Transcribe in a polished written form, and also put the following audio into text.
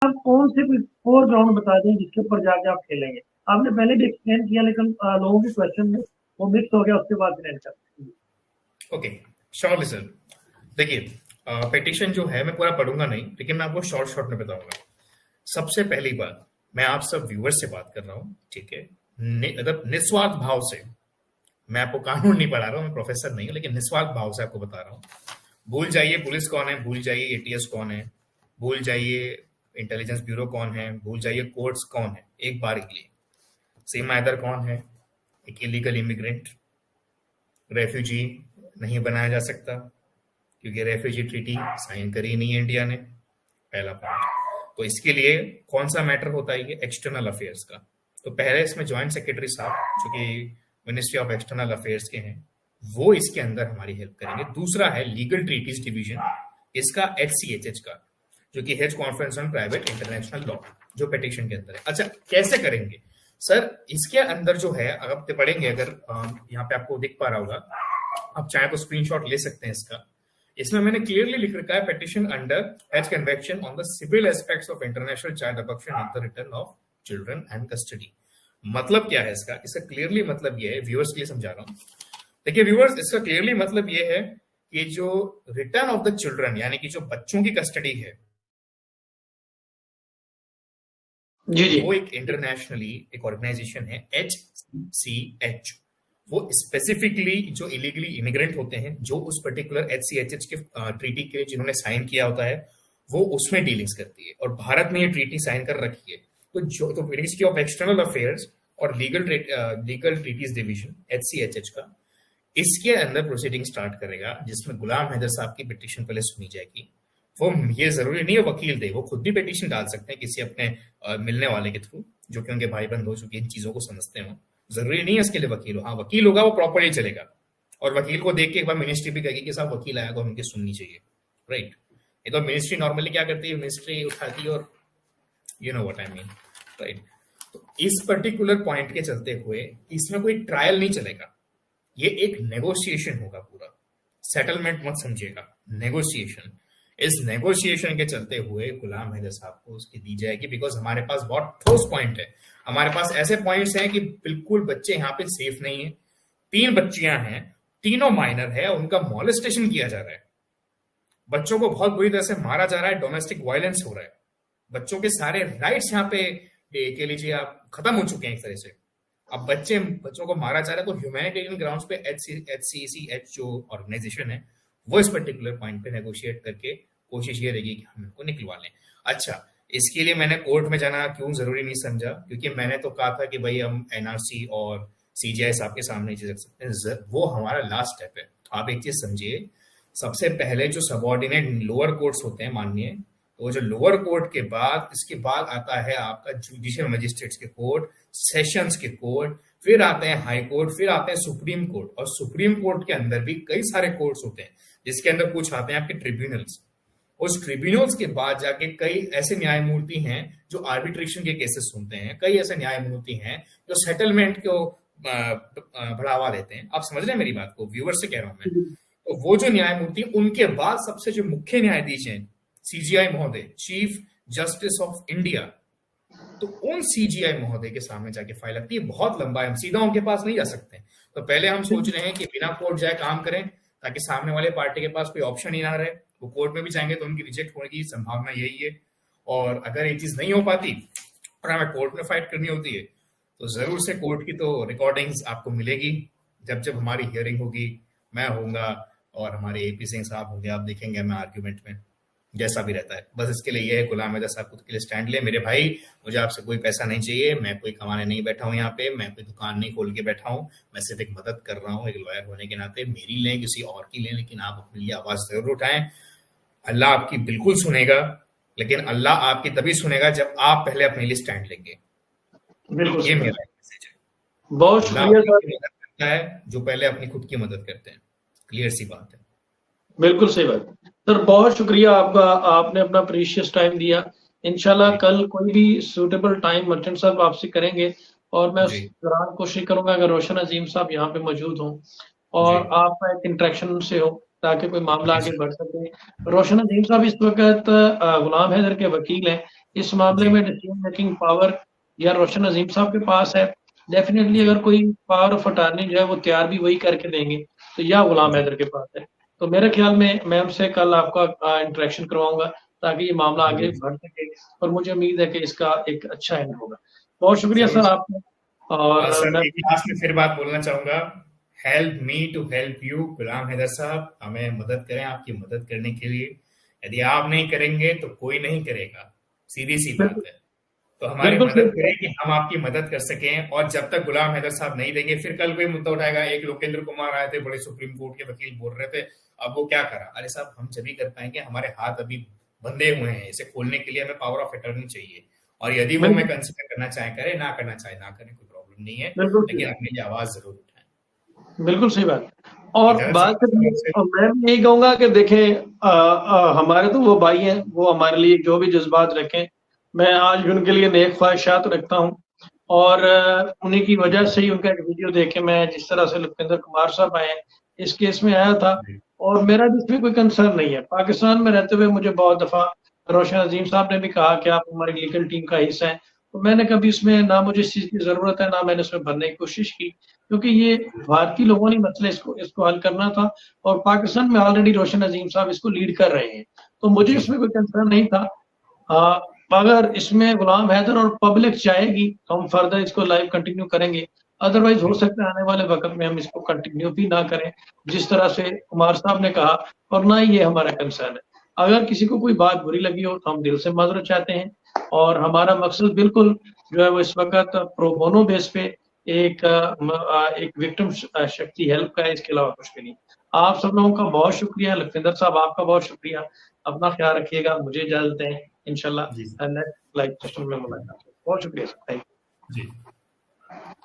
आप कौन से कोई 4 ग्राउंड बता दें जिसके ऊपर जाके आप खेलेंगे? आपने पहले भी एक्सप्लेन किया लेकिन लोगों के क्वेश्चन में वो मिक्स हो गया, उसके बाद फिर एंड कर। Okay, surely sir. देखिए, पिटीशन जो है मैं पूरा पढ़ूंगा नहीं, लेकिन मैं आपको शॉर्ट शॉर्ट में बताऊंगा। सबसे पहली बात, मैं आप सब व्यूअर से बात कर रहा हूँ, ठीक है? मतलब निस्वार्थ भाव से। मैं आपको कानून नहीं पढ़ा रहा हूँ, मैं प्रोफेसर नहीं हूँ, लेकिन निस्वार्थ भाव से आपको बता रहा हूँ। भूल जाइए पुलिस कौन है, भूल जाइए एटीएस कौन है, भूल जाइए इंटेलिजेंस ब्यूरो कौन है, भूल जाइए कोर्ट्स कौन है, एक बार के लिए। सीमा हैदर कौन है? एक इलीगल इमिग्रेंट, रेफ्यूजी नहीं बनाया जा सकता क्योंकि रेफ्यूजी ट्रीटी साइन करी नहीं है इंडिया ने, पहला पॉइंट। तो इसके लिए कौन सा मैटर होता है? ये एक्सटर्नल अफेयर्स का। तो पहले इसमें ज्वाइंट सेक्रेटरी साहब जो कि मिनिस्ट्री ऑफ एक्सटर्नल अफेयर्स के हैं, वो इसके अंदर हमारी हेल्प करेंगे। दूसरा है लीगल ट्रीटीज डिवीजन, इसका HCHH का, जो कि hedge conference on private international law, जो पिटीशन के अंदर है। अच्छा, कैसे करेंगे सर? इसके अंदर जो है, अगर आप पढ़ेंगे, अगर यहाँ पे आपको दिख पा रहा होगा, आप चाहे तो स्क्रीनशॉट ले सकते हैं इसका। इसमें मैंने क्लियरली लिख रखा है, petition under Hague convention on the civil aspects of international child abduction and the return of children and custody. मतलब क्या है इसका? इसका क्लियरली मतलब ये है, व्यूअर्स के लिए समझा रहा हूँ। देखिए व्यूअर्स, इसका क्लियरली मतलब ये है कि जो रिटर्न ऑफ द चिल्ड्रन, यानी कि जो बच्चों की कस्टडी है, जी वो एक इंटरनेशनली एक ऑर्गेनाइजेशन है HCH। वो स्पेसिफिकली जो इलीगली इमिग्रेंट होते हैं, जो उस पर्टिकुलर HCHH के ट्रीटी के जिन्होंने साइन किया होता है, वो उसमें डीलिंग्स करती है। और भारत ने ये ट्रीटी साइन कर रखी है। तो मिनिस्ट्री ऑफ एक्सटर्नल अफेयर्स और लीगल ट्रीटीज डिवीजन HCHH का इसके अंदर प्रोसीडिंग स्टार्ट करेगा, जिसमें गुलाम हैदर साहब की पिटीशन पहले सुनी जाएगी। वो ये जरूरी नहीं है वकील दे, वो खुद भी पिटीशन डाल सकते हैं किसी अपने मिलने वाले के थ्रू, जो कि उनके भाई बंद हो चुके इन चीजों को समझते हो। जरूरी नहीं है इसके लिए वकील हो। हाँ, वकील होगा वो प्रॉपरली चलेगा, और वकील को देख के एक बार मिनिस्ट्री भी कहेगी कि साहब वकील आया तो उनकी सुननी चाहिए, राइट? ये तो मिनिस्ट्री नॉर्मली क्या करती है, मिनिस्ट्री उठाती है और you know what I mean, right? तो इस पर्टिकुलर पॉइंट के चलते हुए इसमें कोई ट्रायल नहीं चलेगा, ये एक नेगोशिएशन होगा पूरा। सेटलमेंट मत समझिएगा, नेगोशिएशन। इस नेगोशिएशन के चलते हुए गुलाम हैदर साहब को उसकी दी जाएगी, बिकॉज हमारे पास बहुत ठोस पॉइंट है। हमारे पास ऐसे पॉइंट्स हैं कि बिल्कुल बच्चे यहाँ पे सेफ नहीं है। 3 बच्चियां हैं, तीनों माइनर है, उनका मॉलेस्टेशन किया जा रहा है, बच्चों को बहुत बुरी तरह से मारा जा रहा है, डोमेस्टिक वायलेंस हो रहा है, बच्चों के सारे राइट्स यहाँ पे कह लीजिए आप खत्म हो चुके हैं एक तरह से। अब बच्चों को मारा जा रहा है, तो ह्यूमैनिटेरियन ग्राउंड्स पे HCCH जो ऑर्गेनाइजेशन है, वो इस पर्टिकुलर पॉइंट पे नेगोशिएट करके कोशिश ये रहेगी कि हम इनको निकलवा लें। अच्छा, इसके लिए मैंने कोर्ट में जाना क्यों जरूरी नहीं समझा, क्योंकि मैंने तो कहा था कि भाई हम NRC और CGI साहब के सामने चीज रख सकते हैं, वो हमारा लास्ट स्टेप है। तो आप एक चीज समझिए, सबसे पहले जो सबऑर्डिनेट लोअर कोर्ट्स होते हैं माननीय, तो जो लोअर कोर्ट के बाद, इसके बाद आता है आपका जुडिशियल मजिस्ट्रेट्स के कोर्ट, सेशंस के कोर्ट, फिर आते हैं हाई कोर्ट, फिर आते हैं सुप्रीम कोर्ट। और सुप्रीम कोर्ट के अंदर भी कई सारे कोर्ट्स होते हैं, जिसके अंदर कुछ आते हैं आपके ट्रिब्यूनल्स। उस ट्रिब्यूनल्स के बाद जाके कई ऐसे न्यायमूर्ति हैं जो आर्बिट्रेशन के केसेस सुनते हैं, कई ऐसे न्यायमूर्ति हैं जो सेटलमेंट को बढ़ावा देते हैं। आप समझ रहे हैं मेरी बात को? व्यूअर से कह रहा हूं मैं। तो वो जो न्यायमूर्ति, उनके बाद सबसे जो मुख्य न्यायाधीश हैं CGI महोदय, चीफ जस्टिस ऑफ इंडिया, तो उन CGI महोदय के सामने जाके फाइल लगती है। बहुत लंबा है, हम सीधा उनके पास नहीं जा सकते। तो पहले हम सोच रहे हैं कि बिना कोर्ट जाए काम करें, ताकि सामने वाले पार्टी के पास कोई ऑप्शन ही ना रहे। वो कोर्ट में भी जाएंगे तो उनकी रिजेक्ट होने की संभावना यही है। और अगर ये चीज नहीं हो पाती और हमें कोर्ट में फाइट करनी होती है, तो जरूर से कोर्ट की तो रिकॉर्डिंग्स आपको मिलेगी। जब जब हमारी हियरिंग होगी, मैं होऊंगा और हमारे AP सिंह साहब होंगे, आप देखेंगे मैं आर्ग्यूमेंट में, जैसा भी रहता है। बस इसके लिए ये है, गुलाम हैदर साहब खुद के लिए स्टैंड ले। मेरे भाई, मुझे आपसे कोई पैसा नहीं चाहिए, मैं कोई कमाने नहीं बैठा हूँ यहाँ पे, मैं कोई दुकान नहीं खोल के बैठा हूँ, मैं सिर्फ एक मदद कर रहा हूँ एक लॉयर होने के नाते। मेरी लें, किसी और की लें, लेकिन आप अपने लिए आवाज जरूर उठाएं। अल्लाह आपकी बिल्कुल सुनेगा, लेकिन अल्लाह आपकी तभी सुनेगा जब आप पहले अपने लिए स्टैंड लेंगे। बिल्कुल, ये मेरा मैसेज है। बहुत शुक्रिया सर। मदद करता है जो पहले अपनी खुद की मदद करते हैं, क्लियर सी बात है। बिल्कुल सही बात सर, बहुत शुक्रिया आपका, आपने अपना प्रीशियस टाइम दिया। इंशाल्लाह कल कोई भी सूटेबल टाइम मर्चेंट साहब आपसे करेंगे, और मैं उस दौरान कोशिश करूंगा अगर रोशन अजीम साहब यहाँ पे मौजूद हों और आपका एक इंटरेक्शन से हो, ताकि कोई मामला आगे बढ़ सके। रोशन अजीम साहब इस वक्त गुलाम हैदर के वकील हैं, इस मामले में डिसीजन मेकिंग पावर या रोशन अजीम साहब के पास है। डेफिनेटली अगर कोई पावर ऑफ अटॉर्नी जो है वो तैयार भी वही करके देंगे, तो या गुलाम हैदर के पास है। तो मेरे ख्याल में मैं उनसे कल आपका इंटरेक्शन करवाऊंगा ताकि ये मामला आगे बढ़ सके, और मुझे उम्मीद है कि इसका एक अच्छा एंड होगा। बहुत शुक्रिया सर आपने। और सर मैं एक लास्ट में फिर बात बोलना चाहूंगा, help me to help you. Ghulam Haider sahab, हमें मदद करें आपकी मदद करने के लिए। यदि आप नहीं करेंगे तो कोई नहीं करेगा, सीधी सी बात है। तो हमारी मदद करें कि हम आपकी मदद कर सकें। और जब तक गुलाम हैदर साहब नहीं देंगे, फिर कल कोई मुद्दा उठाएगा, एक लोकेंद्र कुमार आए थे, बड़े सुप्रीम कोर्ट के वकील, बोल रहे थे अब वो क्या करा। अरे साहब, हम जब भी कर पाएंगे, हमारे हाथ अभी बंधे हुए हैं, इसे खोलने के लिए हमें पावर ऑफ अटॉर्नी चाहिए। और यदि वो मैं कंसिडर करना चाहे करें, ना करना चाहे ना करें, कोई प्रॉब्लम नहीं है, लेकिन अपनी ये आवाज जरूर उठाएं। बिल्कुल सही बात। और बात मैं भी यही कहूंगा कि देखें, हमारे तो वो भाई हैं, वो हमारे लिए जो भी जज्बात रखें, मैं आज भी उनके लिए नेक ख्वाहिशात रखता हूँ। और उन्हीं की वजह से ही उनका एक वीडियो देखे मैं जिस तरह से लखविंदर कुमार साहब आए इस केस में आया था, और मेरा इसमें कोई कंसर्न नहीं है। पाकिस्तान में रहते हुए मुझे बहुत दफा रोशन अजीम साहब ने भी कहा कि आप हमारी लीगल टीम का हिस्सा हैं, तो मैंने कभी इसमें ना मुझे इस चीज की जरूरत है, ना मैंने इसमें भरने की कोशिश की, क्योंकि ये भारतीय लोगों ने मसले इसको हल करना था, और पाकिस्तान में ऑलरेडी रोशन अजीम साहब इसको लीड कर रहे हैं, तो मुझे इसमें कोई कंसर्न नहीं था। अगर इसमें गुलाम हैदर और पब्लिक चाहेगी तो हम फर्दर इसको लाइव कंटिन्यू करेंगे, अदरवाइज हो सकता है आने वाले वक्त में हम इसको कंटिन्यू भी ना करें जिस तरह से कुमार साहब ने कहा, और ना ही ये हमारा कंसर्न है। अगर किसी को कोई बात बुरी लगी हो तो हम दिल से माजरत चाहते हैं, और हमारा मकसद बिल्कुल जो है वो इस वक्त प्रो बोनो बेस पे एक विक्टिम शक्ति हेल्प का है, इसके अलावा कुछ भी नहीं। आप सब लोगों का बहुत शुक्रिया। लखविंदर साहब आपका बहुत शुक्रिया। अपना ख्याल रखिएगा। मुझे इजाजत दें, इंशाल्लाह नेक्स्ट लाइव सेशन में मुलाकात। बहुत शुक्रिया सर, थैंक यू। जी।